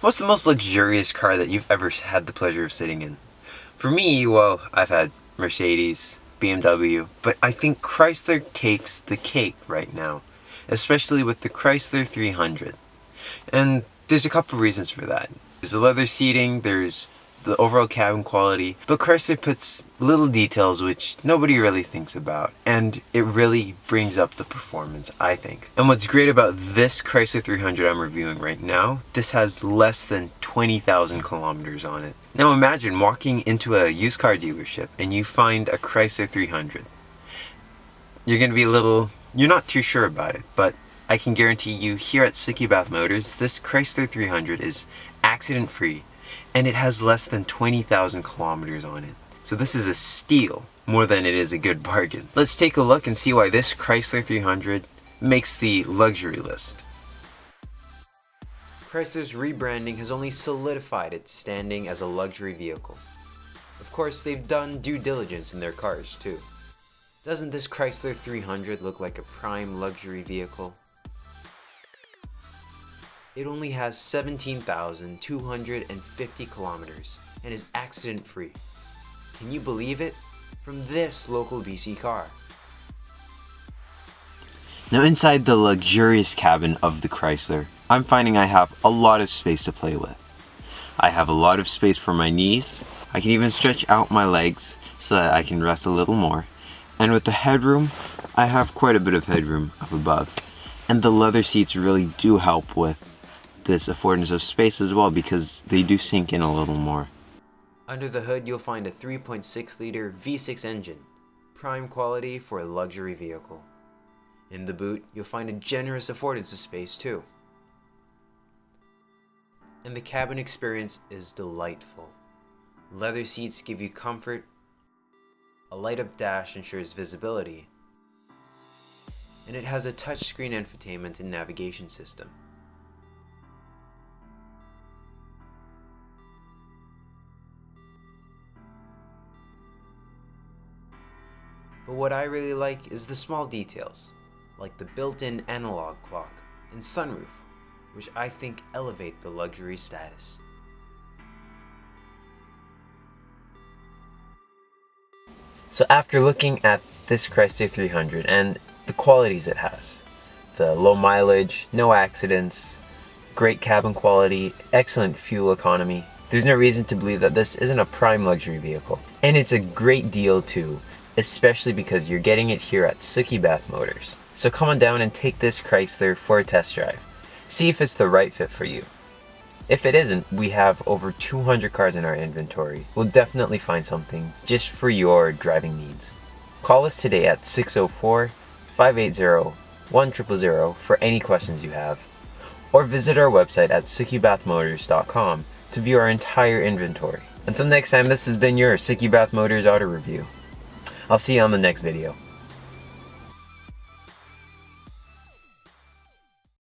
What's the most luxurious car that you've ever had the pleasure of sitting in? For me, well, I've had Mercedes, BMW, but I think Chrysler takes the cake right now, especially with the Chrysler 300. And there's a couple reasons for that. There's the leather seating, there's the overall cabin quality, but Chrysler puts little details which nobody really thinks about, and it really brings up the performance, I think. And what's great about this Chrysler 300 I'm reviewing right now, this has less than 20,000 kilometers on it. Now imagine walking into a used car dealership and you find a Chrysler 300. You're gonna be you're not too sure about it, but I can guarantee you here at Subaru Motors, this Chrysler 300 is accident-free, and it has less than 20,000 kilometers on it. So this is a steal more than it is a good bargain. Let's take a look and see why this Chrysler 300 makes the luxury list. Chrysler's rebranding has only solidified its standing as a luxury vehicle. Of course, they've done due diligence in their cars too. Doesn't this Chrysler 300 look like a prime luxury vehicle? It only has 17,250 kilometers and is accident-free. Can you believe it? From this local BC car. Now inside the luxurious cabin of the Chrysler, I'm finding I have a lot of space to play with. I have a lot of space for my knees. I can even stretch out my legs so that I can rest a little more. And with the headroom, I have quite a bit of headroom up above. And the leather seats really do help with this affordance of space as well, because they do sink in a little more. Under the hood you'll find a 3.6 liter V6 engine, prime quality for a luxury vehicle. In the boot you'll find a generous affordance of space too. And the cabin experience is delightful. Leather seats give you comfort, a light-up dash ensures visibility, and it has a touchscreen infotainment and navigation system. But what I really like is the small details, like the built-in analog clock and sunroof, which I think elevate the luxury status. So after looking at this Chrysler 300 and the qualities it has, the low mileage, no accidents, great cabin quality, excellent fuel economy, there's no reason to believe that this isn't a prime luxury vehicle. And it's a great deal too, especially because you're getting it here at Subaru Motors. So come on down and take this Chrysler for a test drive. See if it's the right fit for you. If it isn't, we have over 200 cars in our inventory. We'll definitely find something just for your driving needs. Call us today at 604-580-1000 for any questions you have, or visit our website at subathmotors.com to view our entire inventory. Until next time, this has been your Subaru Motors Auto Review. I'll see you on the next video.